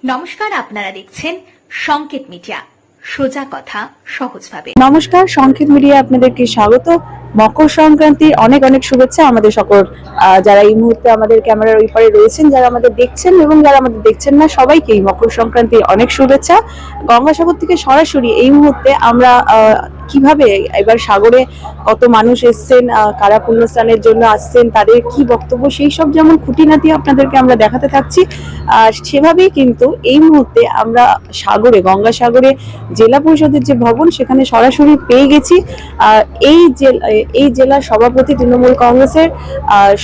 নমস্কার, আপনারা দেখছেন সংকেত মিডিয়া, সোজা কথা সহজভাবে। নমস্কার, সংকেত মিডিয়া আপনাদেরকে স্বাগত। মকর সংক্রান্তির অনেক অনেক শুভেচ্ছা আমাদের সকল যারা এই মুহূর্তে আমাদের ক্যামেরার ওই পারে রয়েছেন, যারা আমাদের দেখছেন এবং যারা আমাদের দেখছেন না, সবাইকেই মকর সংক্রান্তির অনেক শুভেচ্ছা। গঙ্গাসাগর থেকে সরাসরি এই মুহূর্তে আমরা কিভাবে এবার সাগরে কত মানুষ এসছেন, কারা পুণ্যস্নানের জন্য আসছেন, তাদের কি বক্তব্য, সেই সব যেমন খুঁটিনাটি আপনাদেরকে আমরা দেখাতে থাকছি, আর সেভাবেই কিন্তু এই মুহূর্তে আমরা সাগরে, গঙ্গাসাগরে জেলা পরিষদের যে ভবন, সেখানে সরাসরি পেয়ে গেছি এই জেলার সভাপতি তৃণমূল কংগ্রেসের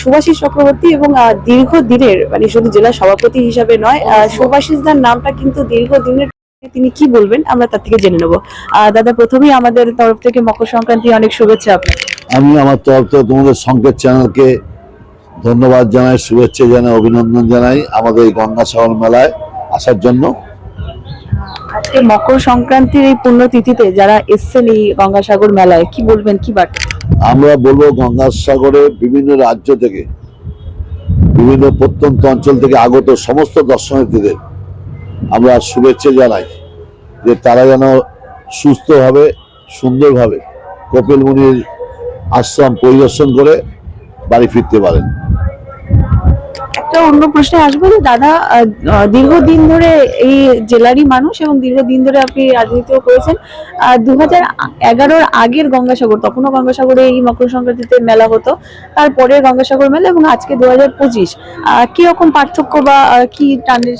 সুভাষিস চক্রবর্তী, এবং দীর্ঘদিনের, মানে শুধু জেলা সভাপতি হিসাবে নয়, সুভাষিস দার নামটা কিন্তু দীর্ঘদিনের। তিনি কি বলবেন আমরা তার থেকে জেনে নেব। দাদা, প্রথমেই আমাদের তরফ থেকে মকর সংক্রান্তি অনেক শুভেচ্ছা আপনাকে। আমি আমার তরফ থেকে তোমাদের সংকেত চ্যানেলকে ধন্যবাদ জানাই, শুভেচ্ছা জানাই, অভিনন্দন জানাই আমাদের এই গঙ্গাসাগর মেলায় আসার জন্য। আজকে মকর সংক্রান্তির এই পুণ্যতিথিতে যারা এসছেন এই গঙ্গাসাগর মেলায়, কি বলবেন, কি বার্তা? আমরা বলবো গঙ্গাসাগরে বিভিন্ন রাজ্য থেকে, বিভিন্ন প্রত্যন্ত অঞ্চল থেকে আগত সমস্ত দর্শনার্থীদের আমরা শুভেচ্ছা জানাই যে তারা যেন সুস্থভাবে, সুন্দরভাবে কপিল মুনির আশ্রম পরিদর্শন করে বাড়ি ফিরতে পারেন। একটা অন্য প্রশ্নে আসবো যে দাদা, দীর্ঘদিন ধরে এই জেলারই মানুষ এবং দীর্ঘদিন ধরে আপনি রাজনীতিও করেছেন। 2011-র আগের গঙ্গাসাগর, তখনও গঙ্গাসাগরে এই মকর সংক্রান্তিতে মেলা হতো, তারপরে গঙ্গাসাগর মেলা, এবং আজকে 2025 কি রকম পার্থক্য বা কি টানের?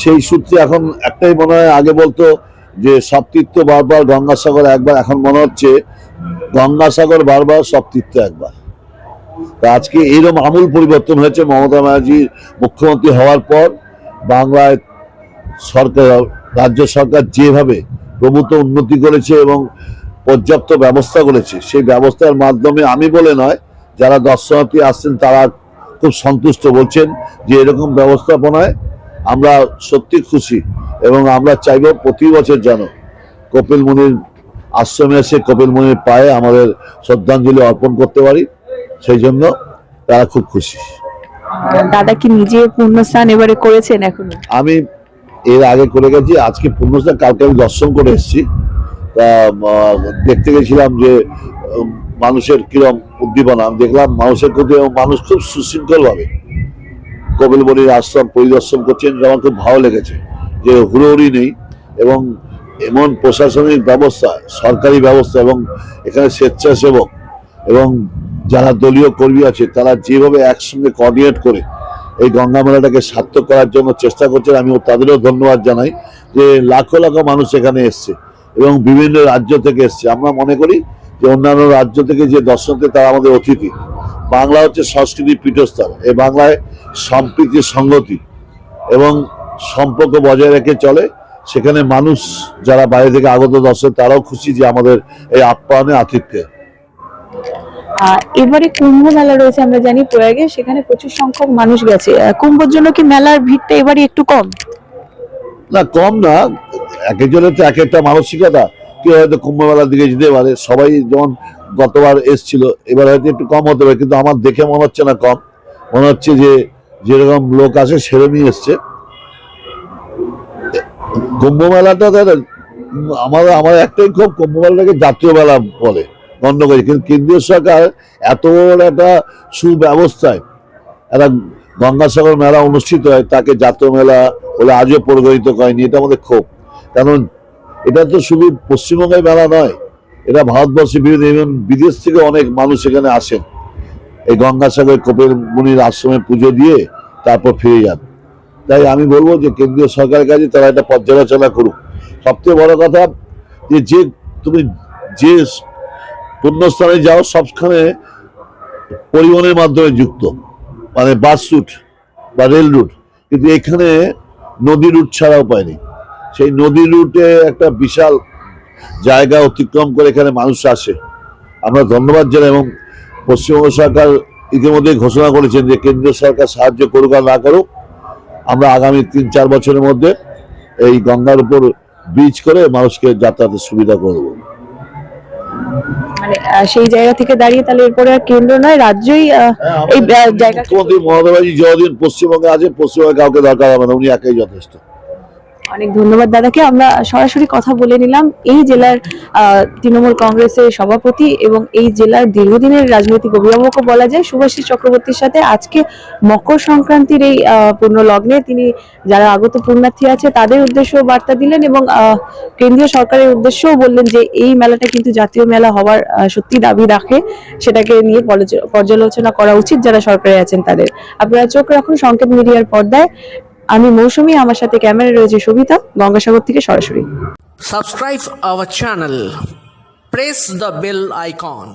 সেই সূত্রে এখন একটাই মনে হয়, আগে বলতো যে সব তীর্থ বারবার, গঙ্গাসাগর একবার, এখন মনে হচ্ছে গঙ্গাসাগর বারবার সব তীর্থ একবার। আজকে এইরকম আমূল পরিবর্তন হয়েছে মমতা ব্যানার্জি মুখ্যমন্ত্রী হওয়ার পর। বাংলায় সরকার, রাজ্য সরকার যেভাবে প্রভূত উন্নতি করেছে এবং পর্যাপ্ত ব্যবস্থা করেছে, সেই ব্যবস্থার মাধ্যমে আমি বলে নয়, যারা দর্শনার্থী আসছেন তারা খুব সন্তুষ্ট, বলছেন যে এরকম ব্যবস্থাপনায় আমরা সত্যি খুশি, এবং আমরা চাইব প্রতি বছর যেন কপিল মুনির আশ্রমে এসে কপিল মুনির পায়ে আমাদের শ্রদ্ধাঞ্জলি অর্পণ করতে পারি, সেই জন্য তারা খুব খুশি। দাদা কি নিজে পুণ্যস্নান এবারে করেছেন? এখন আমি এর আগে করে গেছি, আজকে পুণ্যস্নান, কালকে আমি দর্শন করে এসেছি। তা দেখতে গেছিলাম যে মানুষের কিরম উদ্দীপনা, আমি দেখলাম মানুষের প্রতি, মানুষ খুব সুশৃঙ্খল ভাবে কপিল মুনির আশ্রম পরিদর্শন করছেন। আমার খুব ভালো লেগেছে যে হুড়োহুড়ি নেই, এবং এমন প্রশাসনিক ব্যবস্থা, সরকারি ব্যবস্থা, এবং এখানে স্বেচ্ছাসেবক এবং যারা দলীয় কর্মী আছে, তারা যেভাবে একসঙ্গে কোঅর্ডিনেট করে এই গঙ্গা মেলাটাকে সার্থক করার জন্য চেষ্টা করছেন, আমি তাদেরও ধন্যবাদ জানাই। যে লাখো লাখো মানুষ এখানে এসছে এবং বিভিন্ন রাজ্য থেকে এসছে। আমরা মনে করি যে অন্যান্য রাজ্য থেকে যে দর্শনার্থী, তারা আমাদের অতিথি। বাংলা হচ্ছে সংস্কৃতির পীঠস্থান। এই বাংলায় সম্প্রীতি, সংগতি এবং সম্পর্ক বজায় রেখে চলে। সেখানে মানুষ যারা বাইরে থেকে আগত দর্শক, তারাও খুশি যে আমাদের এই আপ্যায়নে, আতিথ্যে। এবারে কুম্ভ মেলা রয়েছে, আমরা জানি প্রয়াগে, সেখানে প্রচুর সংখ্যক মানুষ গেছে। কুম্ভের জন্য কি মেলার ভিড়টা এবারে একটু কম? না, কম না, এক একজনের তো এক একটা মানসিকতা। কেউ হয়তো কুম্ভ মেলার দিকে যেতে পারে, সবাই যেমন গতবার এসছিল, এবার হয়তো একটু কম হতে পারে, কিন্তু আমার দেখে মনে হচ্ছে না কম। মনে হচ্ছে যে যেরকম লোক আসে সেরকমই এসছে। কুম্ভ মেলাটা আমার একটাই ক্ষোভ, কুম্ভ মেলাটাকে জাতীয় মেলা বলে গণ্য করে, কিন্তু কেন্দ্রীয় সরকার এত বড় একটা সুব্যবস্থায় একটা গঙ্গাসাগর মেলা অনুষ্ঠিত হয়, তাকে জাতীয় মেলা বলে আজও পরিগণিত করেনি। এটা আমাদের ক্ষোভ, কারণ এটা তো শুধু পশ্চিমবঙ্গের মেলা নয়, এটা ভারতবর্ষে বিভিন্ন বিদেশ থেকে অনেক মানুষ এখানে আসেন এই গঙ্গাসাগর কপিল মুনির আশ্রমে পুজো দিয়ে তারপর ফিরে যান। তাই আমি বলবো যে কেন্দ্রীয় সরকারের কাছে তারা এটা পর্যালোচনা করুক। সবচেয়ে বড় কথা যে তুমি যে পুণ্যস্থানে যাও, সবখানে পরিবহনের মাধ্যমে যুক্ত, মানে বাস রুট বা রেল রুট, কিন্তু এখানে নদী রুট ছাড়া উপায় নেই। সেই নদী রুটে একটা বিশাল জায়গা অতিক্রম করে এখানে মানুষ আসে। আমরা ধন্যবাদ জানাই, এবং পশ্চিমবঙ্গ সরকার ইতিমধ্যে ঘোষণা করেছেন যে কেন্দ্রীয় সরকার সাহায্য করুক আর না করুক, আমরা আগামী 3-4 বছরের মধ্যে এই গঙ্গার উপর ব্রিজ করে মানুষকে যাতায়াতের সুবিধা করব। মানে সেই জায়গা থেকে দাঁড়িয়ে তাহলে এরপরে আর কেন্দ্র নয়, রাজ্যই এই জায়গা। মুখ্যমন্ত্রী মমতা ব্যানার্জি যতদিন পশ্চিমবঙ্গে আছে, পশ্চিমবঙ্গে কাউকে দরকার হবে না, উনি একাই যথেষ্ট। অনেক ধন্যবাদ দাদাকে। আমরা সরাসরি কথা বলে নিলাম এই জেলার তৃণমূল কংগ্রেসের সভাপতি এবং এই জেলার দীর্ঘদিনের রাজনৈতিক অভিভাবকও বলা যায় শুভাশিস চক্রবর্তীর সাথে আজকে মকর সংক্রান্তির এই পূর্ণ লগ্নে তিনি যারা আগত পুণ্যার্থী আছে তাদের উদ্দেশ্যেও বার্তা দিলেন এবং কেন্দ্রীয় সরকারের উদ্দেশ্যেও বললেন যে এই মেলাটা কিন্তু জাতীয় মেলা হওয়ার সত্যি দাবি রাখে, সেটাকে নিয়ে পর্যালোচনা করা উচিত যারা সরকারে আছেন তাদের। আপনারা চোখ রাখুন সংকেত মিডিয়ার পর্দায়। আমি মৌসুমী, আমার সাথে ক্যামেরায় রয়েছে সবিতা, গঙ্গাসাগর থেকে সরাসরি। Subscribe our channel. Press the bell icon.